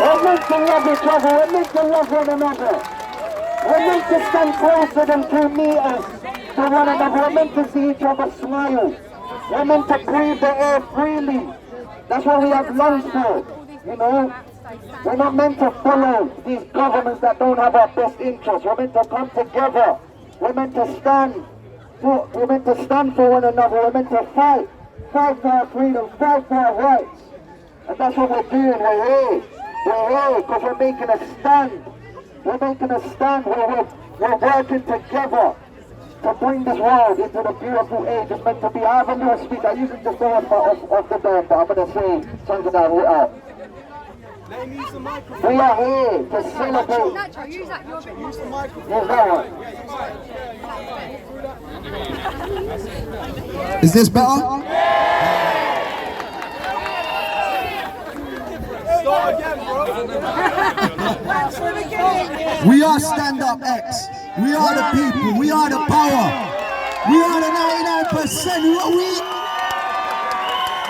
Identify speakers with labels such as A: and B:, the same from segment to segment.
A: We're meant to love each other. We're meant to love one another. We're meant to stand closer than 2 meters to one another. We're meant to see each other smile. We're meant to breathe the air freely. That's what we have lungs for, you know. We're not meant to follow these governments that don't have our best interests. We're meant to come together. We're meant to stand for one another. We're meant to fight for our freedom, fight for our rights. And that's what we're doing. We're here because we're making a stand. We're making a stand. We're working together to bring this world into the beautiful age it's meant to be. I have a little speech. I usually just go off the dome, but I'm going to say something that will out. We are here to celebrate.
B: Nacho, use that. You're a bit more.
A: Use that one.
C: Is this better?
D: Start again, bro.
C: We are StandUpX. We are the people. We are the power. We are the 99%. Who are we?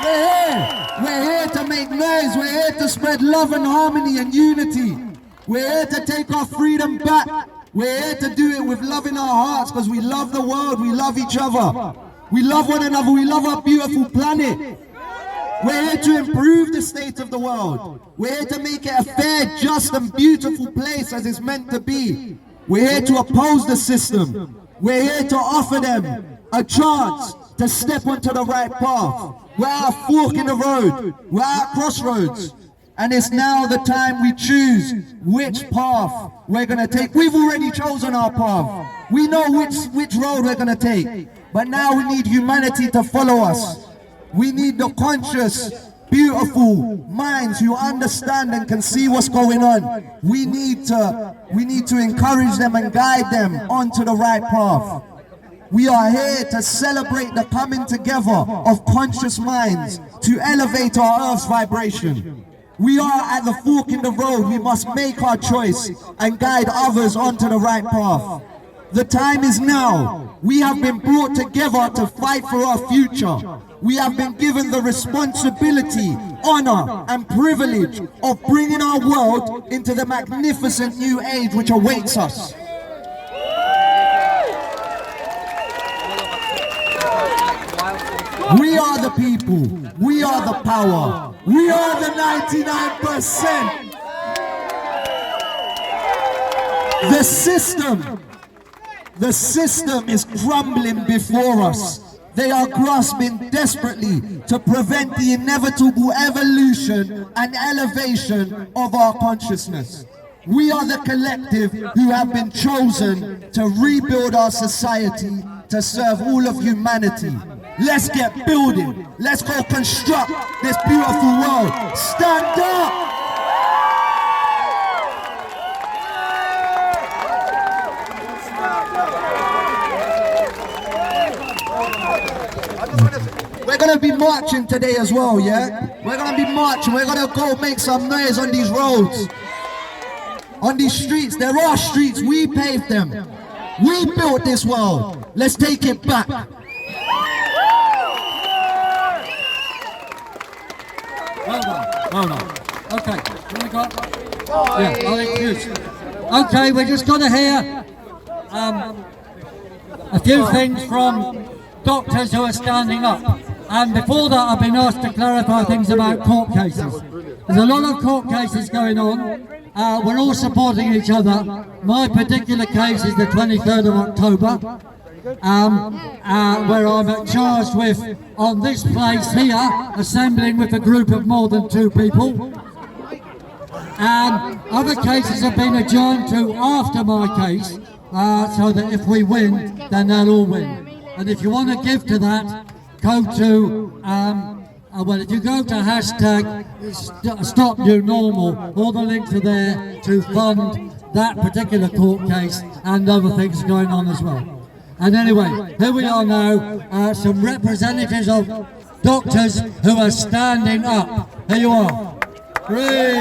C: We're here. We're here to make noise. We're here to spread love and harmony and unity. We're here to take our freedom back. We're here to do it with love in our hearts because we love the world. We love each other. We love one another. We love our beautiful planet. We're here to improve the state of the world. We're here to make it a fair, just and beautiful place as it's meant to be. We're here to oppose the system. We're here to offer them a chance to step onto the right path. We're at a fork in the road. We're at a crossroads. And it's now the time we choose which path we're going to take. We've already chosen our path. We know which road we're going to take. But now we need humanity to follow us. We need the conscious, beautiful minds who understand and can see what's going on. We need to encourage them and guide them onto the right path. We are here to celebrate the coming together of conscious minds to elevate our Earth's vibration. We are at the fork in the road. We must make our choice and guide others onto the right path. The time is now. We have been brought together to fight for our future. We have been given the responsibility, honor, and privilege of bringing our world into the magnificent new age which awaits us. We are the people. We are the power. We are the 99%. The system is crumbling before us. They are grasping desperately to prevent the inevitable evolution and elevation of our consciousness. We are the collective who have been chosen to rebuild our society to serve all of humanity. Let's get building. Let's go construct this beautiful world. Stand up! We're going to be marching today as well, yeah? We're going to be marching. We're going to go make some noise on these roads. On these streets. There are streets. We paved them. We built this world. Let's take it back.
E: Well done. Well done. Okay. What we got? Yeah, I'll introduce. Okay, we're just going to hear a few things from doctors who are standing up. And before that, I've been asked to clarify things about court cases. There's a lot of court cases going on. We're all supporting each other. My particular case is the 23rd of October, where I'm charged with, on this place here, assembling with a group of more than 2 people. And other cases have been adjourned to after my case, so that if we win, then they'll all win. And if you want to give to that, go to, well, if you go to hashtag Stop New Normal, all the links are there to fund that particular court case and other things going on as well. And anyway, here we are now, some representatives of doctors who are standing up. Here you are. Three.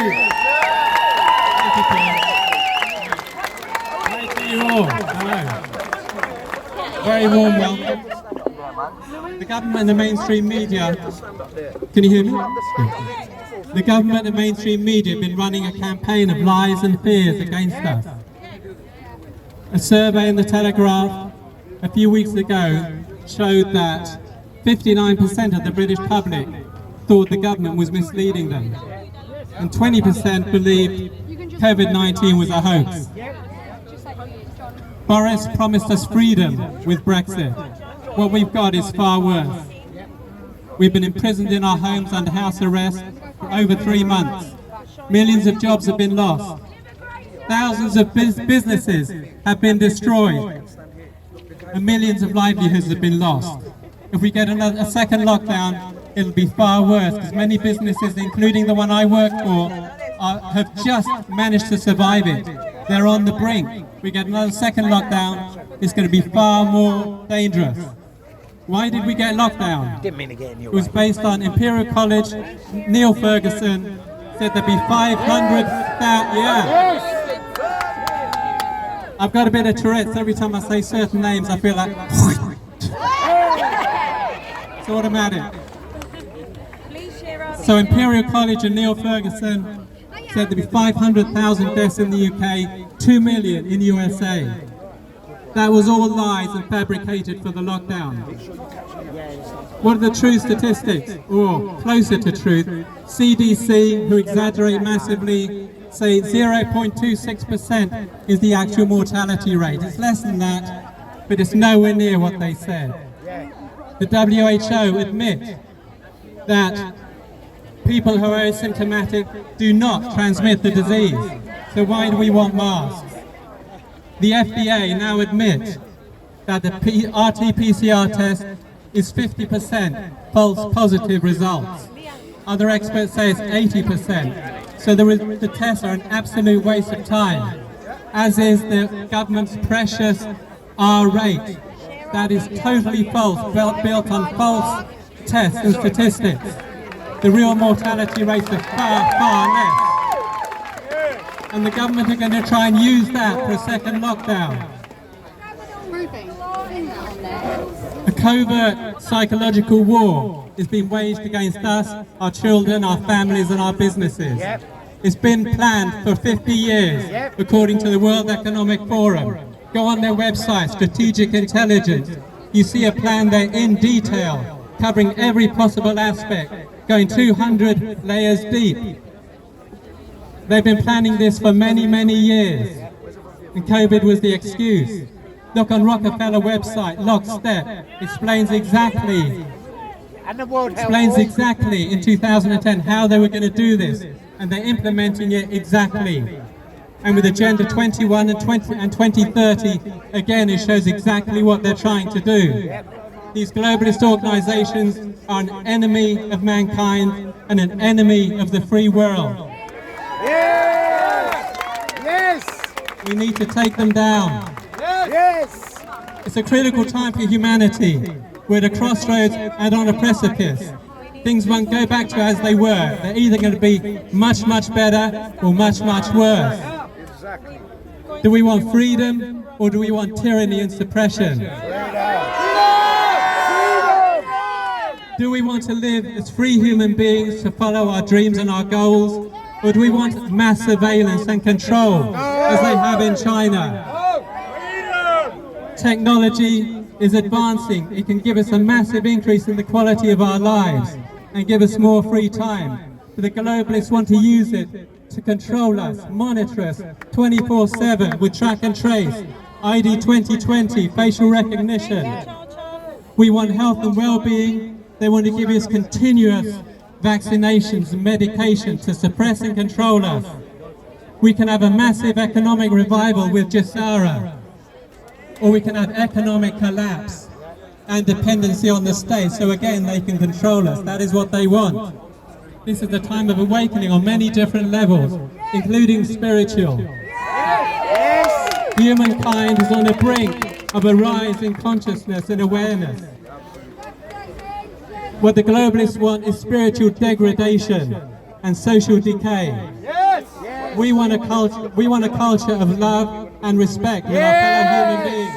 D: Thank you all. Hello. Very warm welcome. The government and the mainstream media. Can you hear me?
B: The government and mainstream media have been running a campaign of lies and fears against us. A survey in the Telegraph a few weeks ago showed that 59% of the British public thought the government was misleading them, and 20% believed COVID-19 was a hoax. Boris promised us freedom with Brexit. What we've got is far worse. We've been imprisoned in our homes under house arrest for over 3 months. Millions of jobs have been lost. Thousands of businesses have been destroyed. And millions of livelihoods have been lost. If we get a second lockdown, it'll be far worse, because many businesses, including the one I work for, have just managed to survive it. They're on the brink. We get another second lockdown, it's going to be far more dangerous. Why did we get lockdown?
F: Didn't mean to get in your
B: It was based on Imperial College. Neil Ferguson said there'd be 500,000. Yeah. I've got a bit of Tourette's. Every time I say certain names, I feel like it's automatic. So Imperial College and Neil Ferguson said there'd be 500,000 deaths in the UK, 2 million in USA. That was all lies and fabricated for the lockdown. What are the true statistics? Or closer to truth, CDC, who exaggerate massively, say 0.26% is the actual mortality rate. It's less than that, but it's nowhere near what they said. The WHO admit that people who are asymptomatic do not transmit the disease. So why do we want masks? The FDA now admit that the RT-PCR test is 50% false positive results. Other experts say it's 80%. So the tests are an absolute waste of time, as is the government's precious R rate. That is totally false, built on false tests and statistics. The real mortality rates are far, far less. And the government are going to try and use that for a second lockdown. A covert psychological war is being waged against us, our children, our families and our businesses. It's been planned for 50 years, according to the World Economic Forum. Go on their website, Strategic Intelligence. You see a plan there in detail, covering every possible aspect, going 200 layers deep. They've been planning this for many, many years, and COVID was the excuse. Look on Rockefeller website, Lockstep, explains exactly in 2010 how they were going to do this, and they're implementing it exactly. And with Agenda 21 and 2030, again, it shows exactly what they're trying to do. These globalist organizations are an enemy of mankind and an enemy of the free world. We need to take them down. It's a critical time for humanity. We're at a crossroads and on a precipice. Things won't go back to as they were. They're either going to be much, much better or much, much worse. Do we want freedom or do we want tyranny and suppression? Do we want to live as free human beings to follow our dreams and our goals? Or do we want mass surveillance and control as they have in China? Technology is advancing. It can give us a massive increase in the quality of our lives and give us more free time. But the globalists want to use it to control us, monitor us 24/7 with track and trace, ID 2020, facial recognition. We want health and well-being. They want to give us continuous vaccinations and medication to suppress and control us. We can have a massive economic revival with Jasara, or we can have economic collapse and dependency on the state, so again they can control us. That is what they want. This is the time of awakening on many different levels, including spiritual. Humankind is on the brink of a rise in consciousness and awareness. What the globalists want is spiritual degradation and social decay. We want a culture of love and respect with our fellow human beings.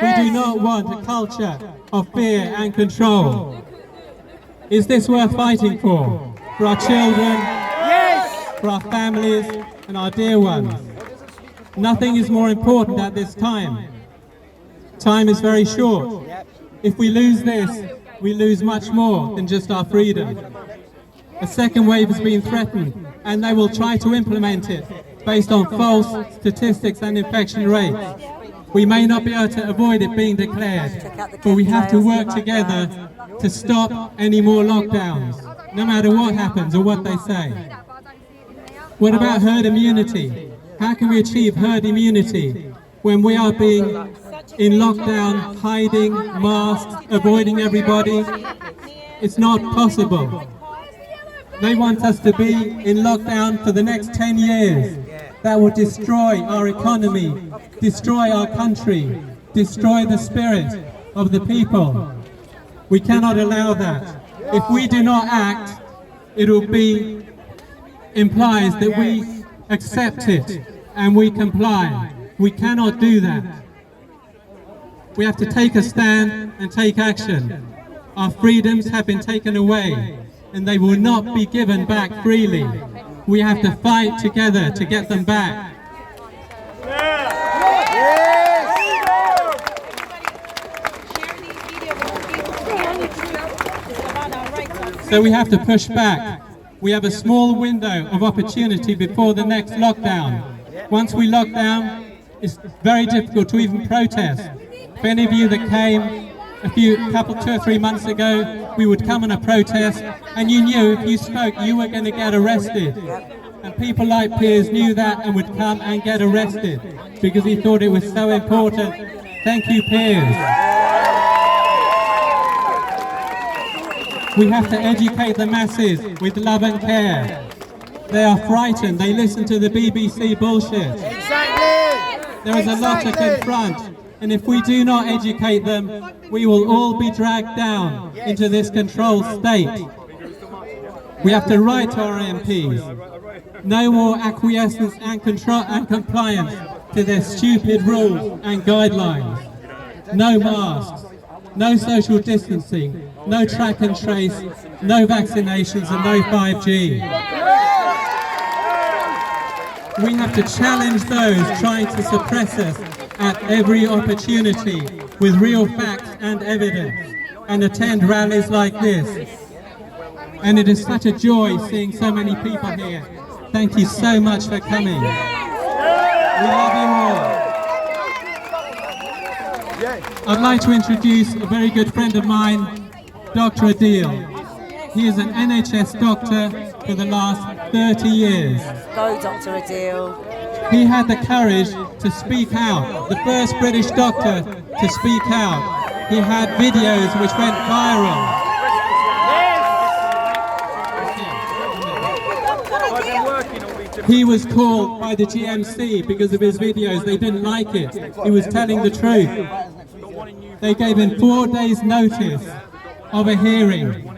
B: We do not want a culture of fear and control. Is this worth fighting for? For our children, for our families and our dear ones. Nothing is more important at this time. Time is very short. If we lose this, we lose much more than just our freedom. A second wave has been threatened, and they will try to implement it based on false statistics and infection rates. We may not be able to avoid it being declared, but we have to work together to stop any more lockdowns, no matter what happens or what they say. What about herd immunity? How can we achieve herd immunity when we are being in lockdown, hiding, masked, avoiding everybody? It's not possible. They want us to be in lockdown for the next 10 years. That will destroy our economy, destroy our country, destroy the spirit of the people. We cannot allow that. If we do not act, it will be implies that we accept it and we comply. We cannot do that. We have to take a stand and take action. Our freedoms have been taken away, and they will not be given back freely. We have to fight together to get them back. So we have to push back. We have a small window of opportunity before the next lockdown. Once we lock down, it's very difficult to even protest. For any of you that came two or 3 months ago, we would come on a protest, and you knew if you spoke, you were going to get arrested. And people like Piers knew that and would come and get arrested because he thought it was so important. Thank you, Piers. We have to educate the masses with love and care. They are frightened. They listen to the BBC bullshit. There is a lot to confront. And if we do not educate them, we will all be dragged down into this control state. We have to write to our MPs. No more acquiescence and control and compliance to their stupid rules and guidelines. No masks, no social distancing, no track and trace, no vaccinations and no 5G. We have to challenge those trying to suppress us at every opportunity with real facts and evidence, and attend rallies like this. And it is such a joy seeing so many people here. Thank you so much for coming. We love you all. I'd like to introduce a very good friend of mine, Dr. Adil. He is an NHS doctor for the last 30 years.
F: Go, Dr. Adil.
B: He had the courage to speak out, the first British doctor to speak out. He had videos which went viral. He was called by the GMC because of his videos. They didn't like it. He was telling the truth. They gave him 4 days' notice of a hearing.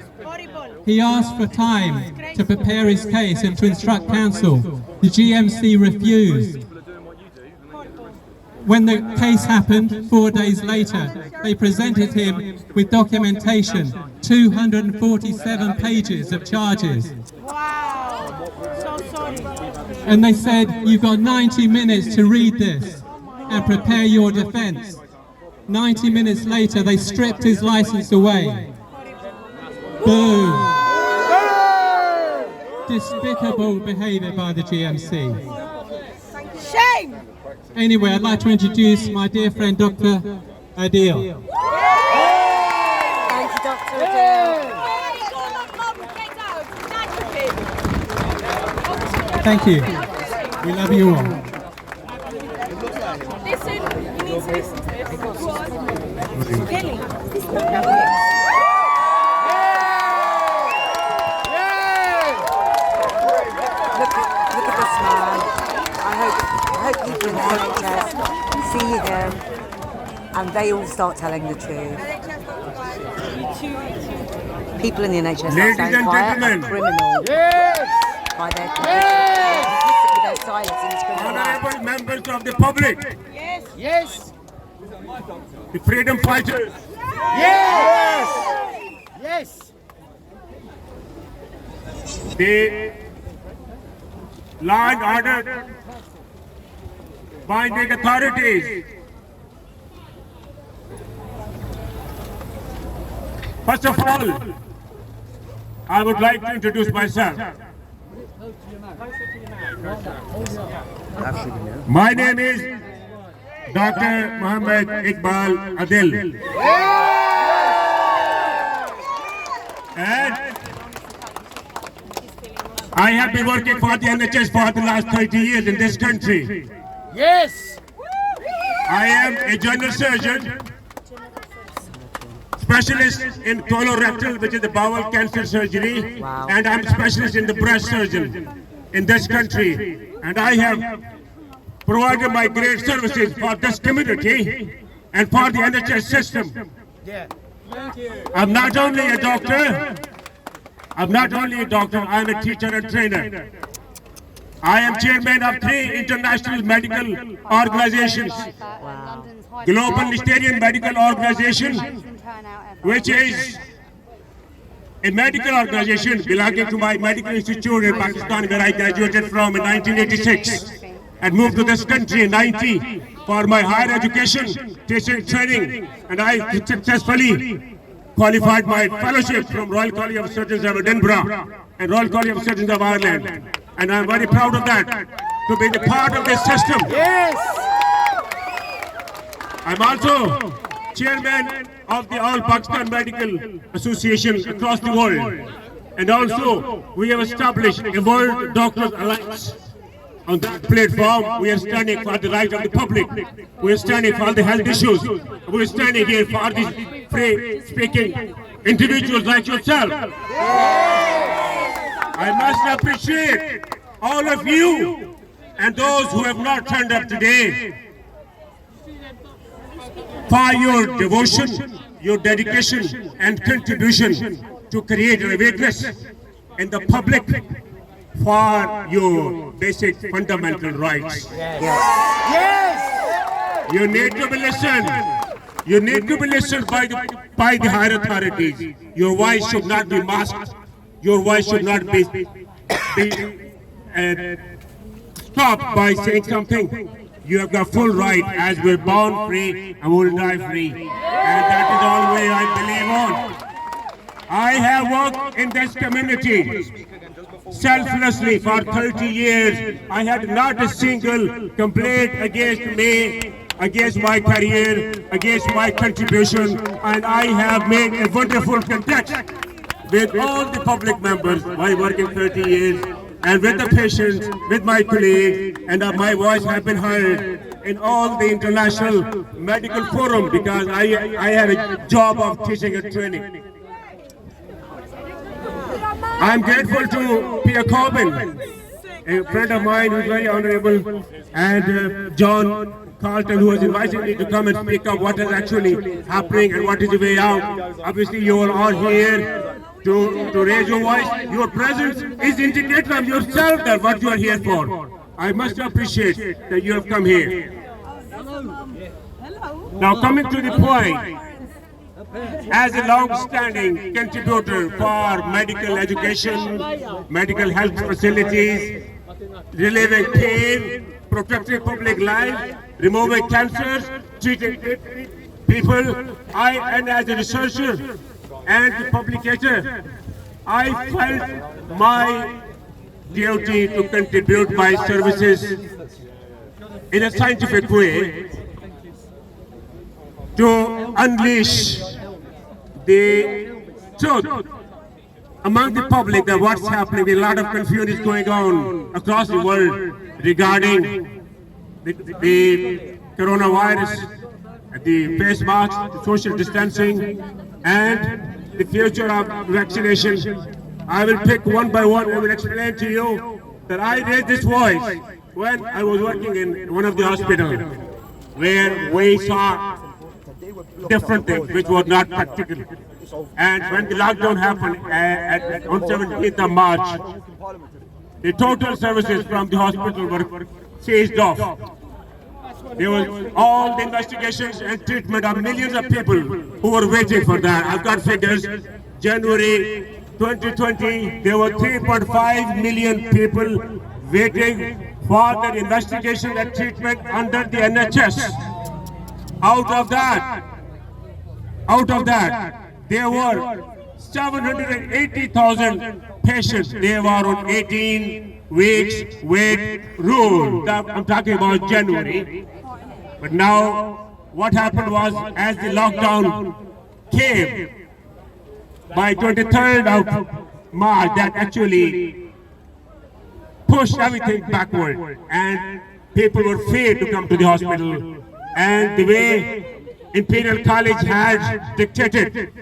B: He asked for time to prepare his case and to instruct counsel. The GMC refused. When the case happened, 4 days later, they presented him with documentation, 247 pages of charges.
G: Wow, so sorry.
B: And they said, you've got 90 minutes to read this and prepare your defense. 90 minutes later, they stripped his license away. Boom. Despicable behaviour by the GMC.
G: Shame!
B: Anyway, I'd like to introduce my dear friend, Dr. Adil.
F: Thank you, Dr. Adil.
B: Thank you. We love you all.
G: Listen, you need to listen to this. Kelly.
F: Look at this man. I hope people in the NHS see him and they all start telling the truth. People in the NHS are staying quiet and criminal by their complicit with their silence in this criminal act.
H: Honorable members of the public.
G: Yes.
H: Yes. The freedom fighters. Yes. Yes. The law and order, binding authorities. First of all, I would like to introduce myself. My name is Dr. Mohammed Iqbal Adil. And I have been working for the NHS for the last 30 years in this country.
G: Yes!
H: I am a general surgeon, specialist in colorectal, which is the bowel cancer surgery, and I'm specialist in the breast surgeon in this country. And I have provided my great services for this community and for the NHS system. I'm not only a doctor, I'm a teacher and trainer. I am chairman of 3 international medical organizations. Global Listerine Medical Organization, which is a medical organization belonging to my medical institute in Pakistan, where I graduated from in 1986 and moved to this country in 90 for my higher education, teaching, training, and I successfully qualified my fellowship from Royal College of Surgeons of Edinburgh and Royal College of Surgeons of Ireland. And I'm very proud of that, to be the part of this system.
G: Yes!
H: I'm also chairman of the All Pakistan Medical Association across the world. And also, we have established a World Doctors Alliance. On that platform, we are standing for the rights of the public. We are standing for the health issues. We are standing here for these free-speaking individuals like yourself. I must appreciate all of you and those who have not turned up today for your devotion, your dedication and contribution to create awareness in the public for your basic fundamental rights.
G: Yes!
H: You need to be listened. You need to be listened by the higher authorities. Your voice should not be masked. Your voice should not be stopped by saying something. You have got full right, as we're born free and we'll die free. And that is all way I believe on. I have worked in this community selflessly for 30 years. I had not a single complaint against me, against my career, against my contribution, and I have made a wonderful contact with all the public members by working 30 years, and with the patients, with my colleagues, and my voice has been heard in all the international medical forum, because I have a job of teaching and training. I'm grateful to Pierre Corbin, a friend of mine who's very honorable, and John Carlton, who has invited me to come and speak up what is actually happening and what is the way out. Obviously, you are all here to raise your voice. Your presence is indicator of yourself that what you are here for. I must appreciate that you have come here. Now, coming to the point, as a long-standing contributor for medical education, medical health facilities, relieving pain, protecting public life, removing cancers, treating people, and as a researcher and publicator, I felt my duty to contribute my services in a scientific way to unleash the truth among the public that what's happening. A lot of confusion is going on across the world regarding the coronavirus, the face masks, the social distancing, and the future of vaccination. I will pick one by one. I will explain to you that I raised this voice when I was working in one of the hospitals, where we saw different things which were not practical. And when the lockdown happened on 17th of March, the total services from the hospital were seized off. There was all the investigations and treatment of millions of people who were waiting for that. I've got figures. January 2020, there were 3.5 million people waiting for their investigation and treatment under the NHS. Out of that, there were 780,000 patients. They were on 18 weeks wait rule. I'm talking about January. But now, what happened was, as the lockdown came, by 23rd of March, that actually pushed everything backward, and people were afraid to come to the hospital. And the way Imperial College had dictated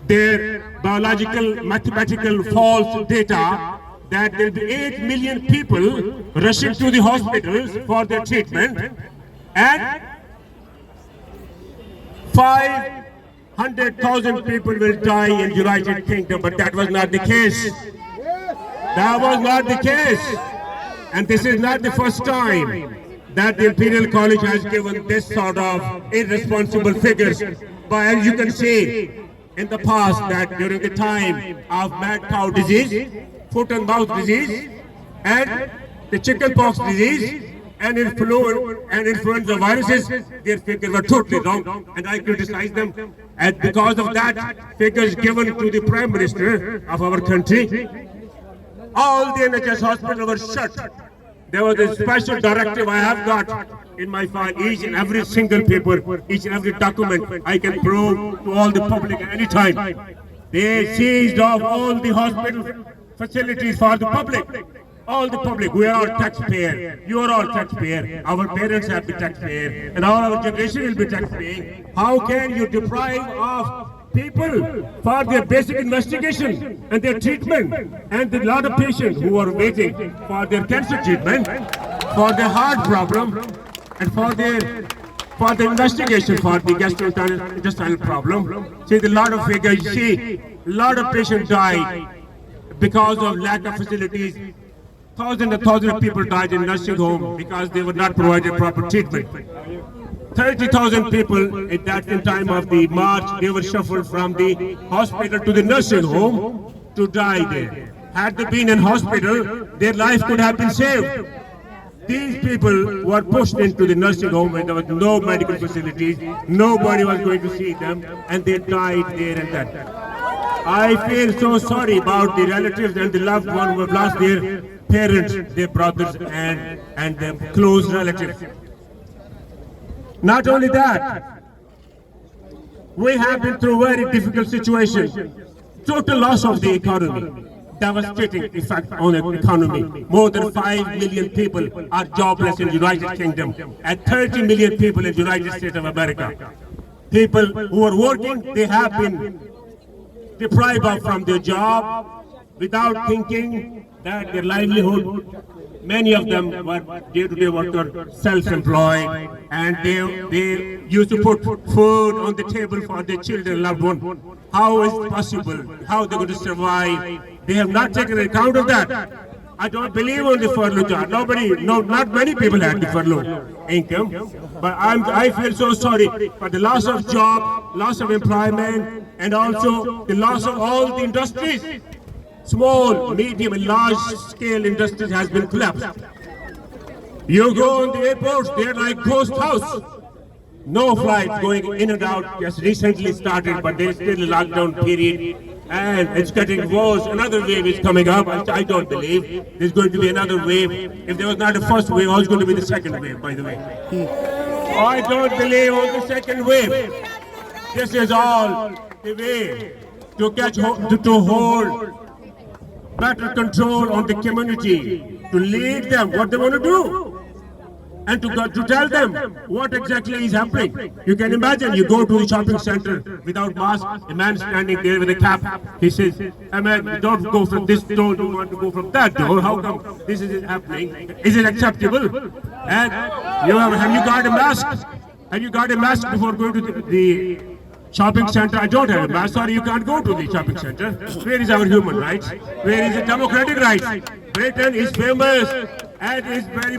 H: their biological, mathematical false data that there will be 8 million people rushing to the hospitals for their treatment, and 500,000 people will die in the United Kingdom, but that was not the case. That was not the case. And this is not the first time that the Imperial College has given this sort of irresponsible figures. But as you can see, in the past, that during the time of mad cow disease, foot and mouth disease, and the chickenpox disease, and influenza viruses, their figures were totally wrong, and I criticize them. And because of that, figures given to the Prime Minister of our country, all the NHS hospitals were shut. There was a special directive I have got in my file, each and every single paper, each and every document I can prove to all the public at any time. They seized off all the hospital facilities for the public. All the public, we are all taxpayers, you are all taxpayers, our parents have been taxpayers, and all our generation will be taxpaying. How can you deprive of people for their basic investigation and their treatment, and a lot of patients who are waiting for their cancer treatment, for their heart problem, and for the investigation for the gastrointestinal problem. See, a lot of figures, see, a lot of patients died because of lack of facilities. Thousands and thousands of people died in nursing home because they were not provided proper treatment. 30,000 people at that time of the March, they were shuffled from the hospital to the nursing home to die there. Had they been in hospital, their life could have been saved. These people were pushed into the nursing home when there was no medical facilities, nobody was going to see them, and they died there and then. I feel so sorry about the relatives and the loved ones who have lost their parents, their brothers, and their close relatives. Not only that, we have been through very difficult situations. Total loss of the economy, devastating effect on the economy. More than 5 million people are jobless in the United Kingdom, and 30 million people in the United States of America. People who are working, they have been deprived of from their job without thinking that their livelihood. Many of them were day-to-day workers, self-employed, and they used to put food on the table for their children, loved ones. How is it possible? How are they going to survive? They have not taken account of that. I don't believe on the furlough job. Not many people had the furlough income. But I feel so sorry for the loss of job, loss of employment, and also the loss of all the industries. Small, medium, and large-scale industries has been collapsed. You go on the airports, they're like ghost house. No flights going in and out. Just recently started, but there's still a lockdown period, and it's getting worse. Another wave is coming up. I don't believe there's going to be another wave. If there was not a first wave, it's going to be the second wave. By the way, I don't believe on the second wave. This is all the way to hold better control on the community, to lead them what they want to do, and to tell them what exactly is happening. You can imagine, you go to the shopping center without mask, a man standing there with a cap, he says, "Hey man, don't go from this door, you want to go from that door, how come this is happening? Is it acceptable?" And have you got a mask? Have you got a mask before going to the shopping center? I don't have a mask. Sorry, you can't go to the shopping center. Where is our human rights? Where is the democratic rights? Britain is famous and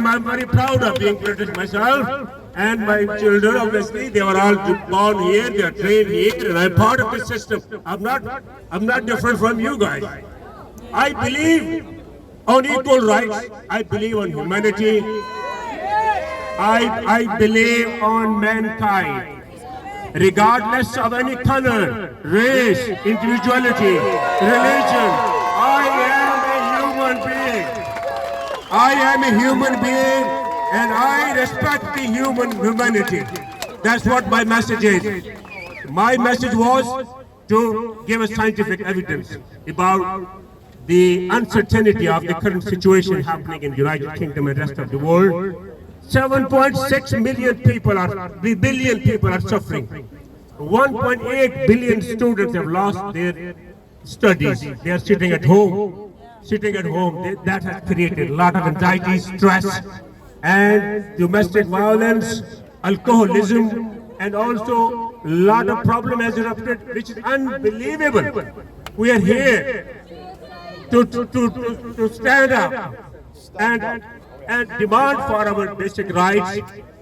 H: I'm very proud of being British myself. And my children, obviously, they were all born here, they are trained here, and I'm part of this system. I'm not different from you guys. I believe on equal rights. I believe on humanity. I believe on mankind. Regardless of any color, race, individuality, religion, I am a human being. I am a human being and I respect the humanity. That's what my message is. My message was to give us scientific evidence about the uncertainty of the current situation happening in the United Kingdom and rest of the world. 7.6 billion people are suffering. 1.8 billion students have lost their studies. They are sitting at home. That has created a lot of anxiety, stress, and domestic violence, alcoholism, and also a lot of problem has erupted, which is unbelievable. We are here to stand up and demand for our basic rights.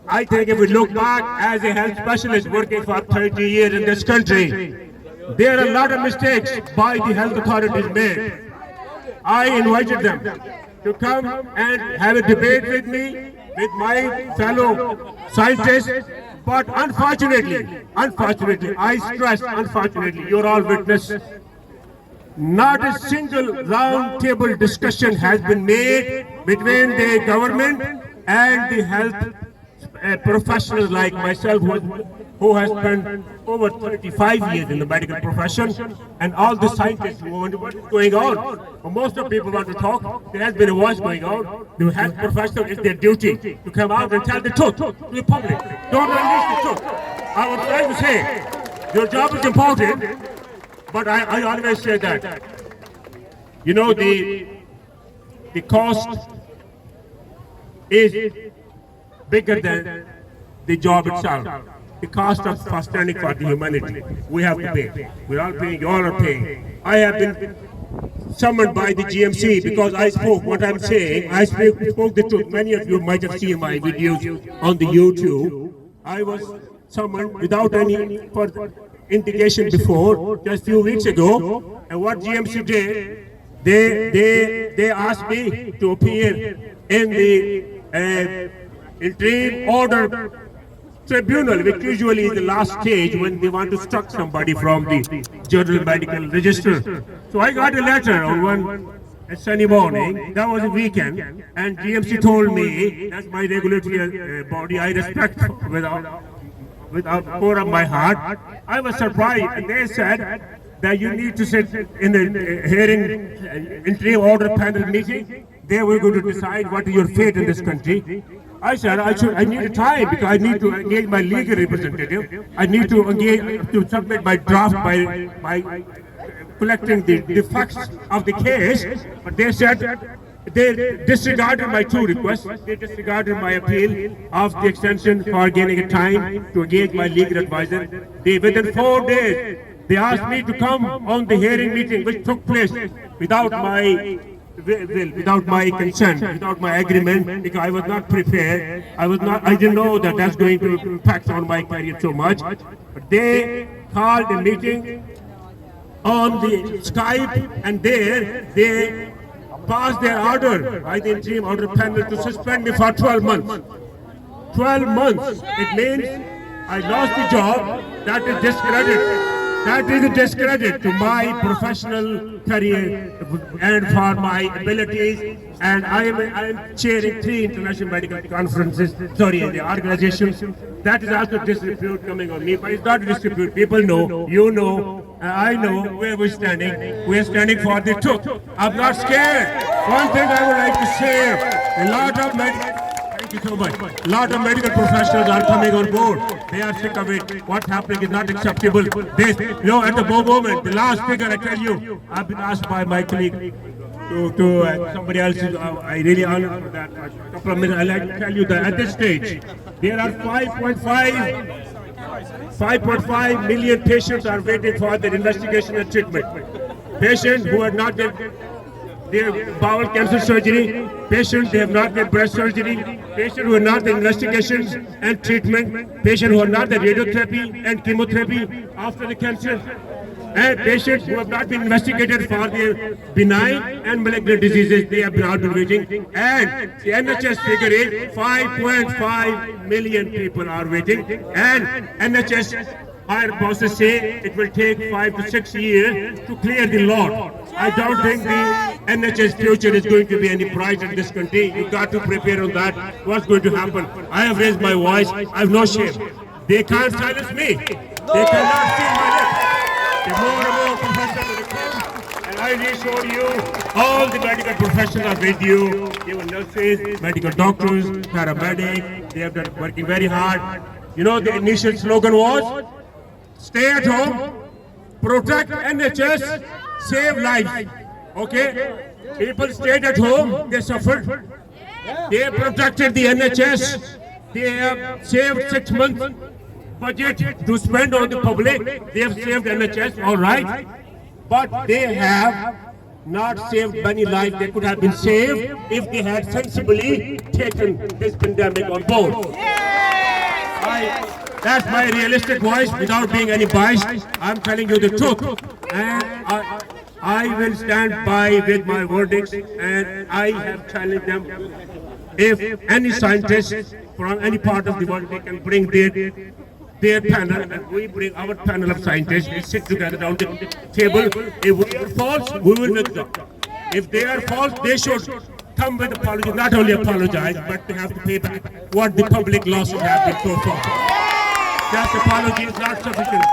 H: I think if we look back as a health specialist working for 30 years in this country, there are a lot of mistakes by the health authorities made. I invited them to come and have a debate with me, with my fellow scientists, but unfortunately, I stress, unfortunately, you're all witness. Not a single round table discussion has been made between the government and the health professionals like myself, who has spent over 35 years in the medical profession, and all the scientists who wonder what is going on. Well, most of the people want to talk. There has been a voice going on. The health professional, it's their duty to come out and tell the truth to the public. Don't release the truth. I was trying to say, your job is important, but I always say that, you know, the cost is bigger than the job itself. The cost of standing for the humanity, we have to pay. We're all paying, you all are paying. I have been summoned by the GMC because I spoke what I'm saying. I spoke the truth. Many of you might have seen my videos on the YouTube. I was summoned without any further indication before, just a few weeks ago. And what GMC did, they asked me to appear in the interim order tribunal, which usually is the last stage when they want to struck somebody from the Journal Medical Register. So I got a letter on one sunny morning, that was a weekend, and GMC told me, that's my regulatory body, I respect with core of my heart. I was surprised, and they said that you need to sit in the hearing interim order panel meeting. They were going to decide what is your fate in this country. I said I need a time because I need to engage my legal representative. I need to engage to submit my draft by collecting the facts of the case. But they said they disregarded my two requests. They disregarded my appeal of the extension for gaining a time to engage my legal advisor. Within 4 days, they asked me to come on the hearing meeting, which took place without my without my consent, without my agreement, because I was not prepared. I didn't know that that's going to impact on my career so much. But they called a meeting on the Skype, and there they passed their order by the interim order panel to suspend me for 12 months. 12 months. It means I lost the job. That is discredit. That is a discredit to my professional career and for my abilities. And I am chairing 3 international medical conferences, the organizations. That is also disrepute coming on me, but it's not disrepute. People know, you know, I know where we're standing. We're standing for the truth. I'm not scared. One thing I would like to say, a lot of thank you so much. A lot of medical professionals are coming on board. They are sick of it. What's happening is not acceptable. At the moment, the last figure I tell you, I've been asked by my colleague to somebody else. I really honor for that. A couple of minutes. I'd like to tell you that at this stage, there are 5.5 million patients are waiting for their investigation and treatment. Patients who are not their bowel cancer surgery, patients they have not had breast surgery, patients who are not the investigations and treatment, patients who are not the radiotherapy and chemotherapy after the cancer. And patients who have not been investigated for their benign and malignant diseases, they have not been waiting. And the NHS figure is 5.5 million people are waiting. And NHS higher bosses say it will take 5 to 6 years to clear the lot. I don't think the NHS future is going to be any bright in this country. You've got to prepare on that. What's going to happen? I have raised my voice. I have no shame. They can't silence me. They cannot steal my lips. The more and more professionals will come, and I reassure you, all the medical professionals are with you. Even nurses, medical doctors, paramedics, they have been working very hard. You know, the initial slogan was, stay at home, protect NHS, save lives. Okay? People stayed at home, they suffered. They protected the NHS. They have saved 6 months budget to spend on the public. They have saved NHS, all right. But they have not saved many lives. They could have been saved if they had sensibly taken this pandemic on board. That's my realistic voice without being any biased. I'm telling you the truth. And I will stand by with my verdicts, and I have challenged them. If any scientist from any part of the world, they can bring their panel, and we bring our panel of scientists, we sit together down the table. If we are false, we will look them. If they are false, they should come with apology, not only apologize, but they have to pay back what the public losses have been so far. That apology is not sufficient.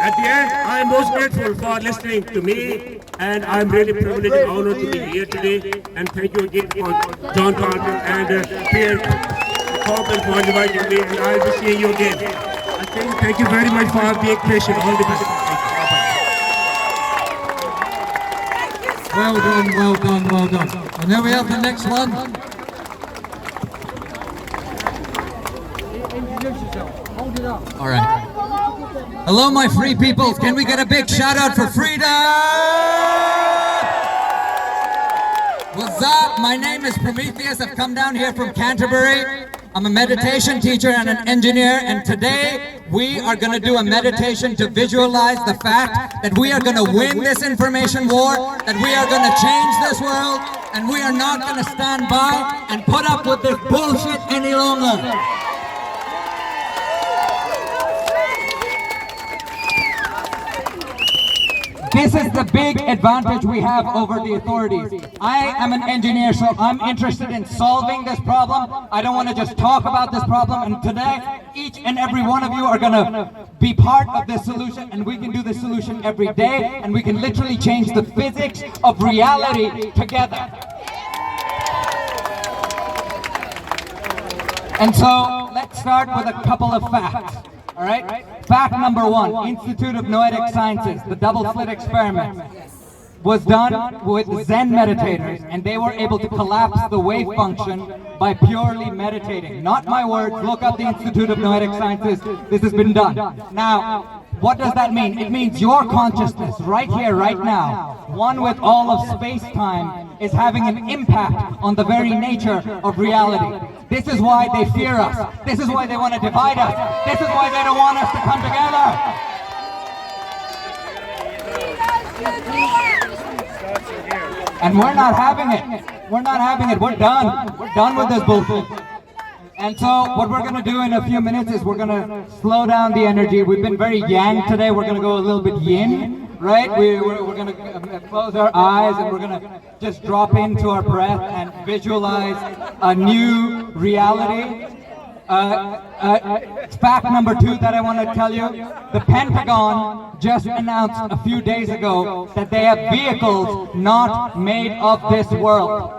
H: At the end, I am most grateful for listening to me, and I'm really privileged and honored to be here today. And thank you again for John Carter and Pierre Corbin for inviting me, and I'll be seeing you again. Thank you very much for being patient. All the best.
E: Well done, well done, well done. And then we have the next one. All right. Hello, my free people. Can we get a big shout out for freedom? What's up? My name is Prometheus. I've come down here from Canterbury. I'm a meditation teacher and an engineer, and today we are going to do a meditation to visualize the fact that we are going to win this information war, that we are going to change this world, and we are not going to stand by and put up with this bullshit any longer. This is the big advantage we have over the authorities. I am an engineer, so I'm interested in solving this problem. I don't want to just talk about this problem, and today, each and every one of you are going to be part of this solution, and we can do this solution every day, and we can literally change the physics of reality together. And so, let's start with a couple of facts. All right? Fact number one, Institute of Noetic Sciences, the double slit experiment, was done with Zen meditators, and they were able to collapse the wave function by purely meditating. Not my words, look up the Institute of Noetic Sciences, this has been done. Now, what does that mean? It means your consciousness, right here, right now, one with all of space-time, is having an impact on the very nature of reality. This is why they fear us. This is why they want to divide us. This is why they don't want us to come together. And we're not having it. We're not having it. We're done. We're done with this bullshit. And so what we're going to do in a few minutes is we're going to slow down the energy. We've been very yang today. We're going to go a little bit yin, right? We're going to close our eyes, and we're going to just drop into our breath and visualize a new reality. Fact number two that I want to tell you, the Pentagon just announced a few days ago that they have vehicles not made of this world.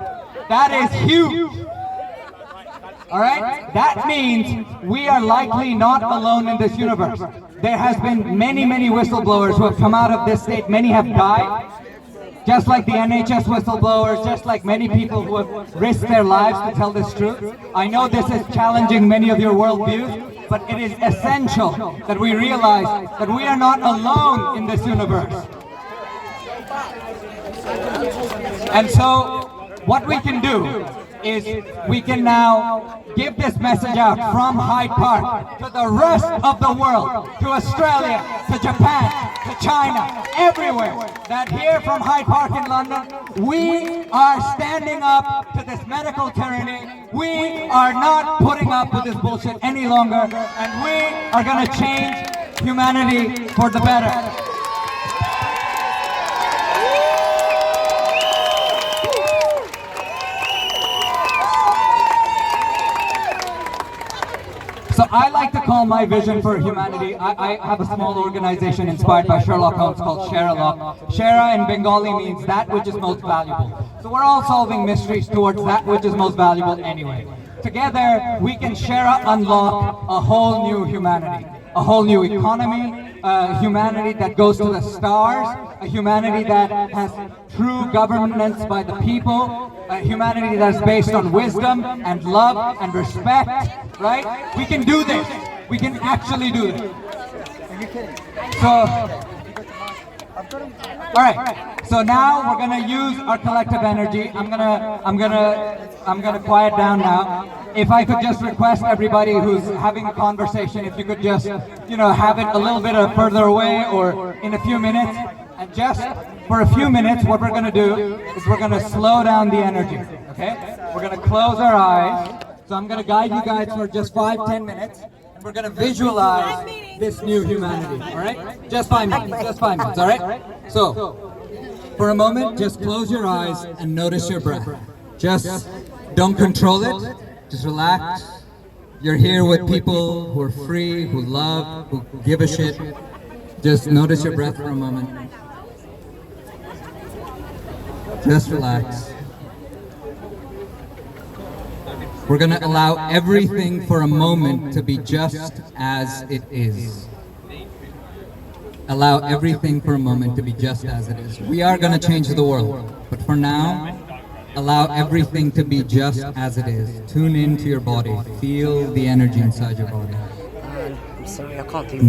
E: That is huge. All right? That means we are likely not alone in this universe. There has been many, many whistleblowers who have come out of this state. Many have died, just like the NHS whistleblowers, just like many people who have risked their lives to tell this truth. I know this is challenging many of your worldviews, but it is essential that we realize that we are not alone in this universe. And so, what we can do
I: is we can now give this message out from Hyde Park to the rest of the world, to Australia, to Japan, to China, everywhere, that here from Hyde Park in London, we are standing up to this medical tyranny. We are not putting up with this bullshit any longer, and we are going to change humanity for the better. So I like to call my vision for humanity, I have a small organization inspired by Sherlock Holmes called Sherlock. Shera in Bengali means that which is most valuable. So we're all solving mysteries towards that which is most valuable anyway. Together, we can Shera unlock a whole new humanity, a whole new economy, a humanity that goes to the stars, a humanity that has true governance by the people, a humanity that is based on wisdom and love and respect, right? We can do this. We can actually do this. So, all right. So now we're gonna use our collective energy. I'm gonna quiet down now. If I could just request everybody who's having a conversation, if you could just, have it a little bit further away or in a few minutes. And just for a few minutes, what we're gonna do is we're gonna slow down the energy, okay? We're gonna close our eyes. So I'm gonna guide you guys for just 5-10 minutes. And we're gonna visualize this new humanity, all right? Just 5 minutes, all right? So, for a moment, just close your eyes and notice your breath. Just don't control it, just relax. You're here with people who are free, who love, who give a shit. Just notice your breath for a moment. Just relax. We're going to allow everything for a moment to be just as it is. Allow everything for a moment to be just as it is. We are going to change the world, but for now, allow everything to be just as it is. Tune into your body. Feel the energy inside your body.
F: I'm sorry, I can't do
I: No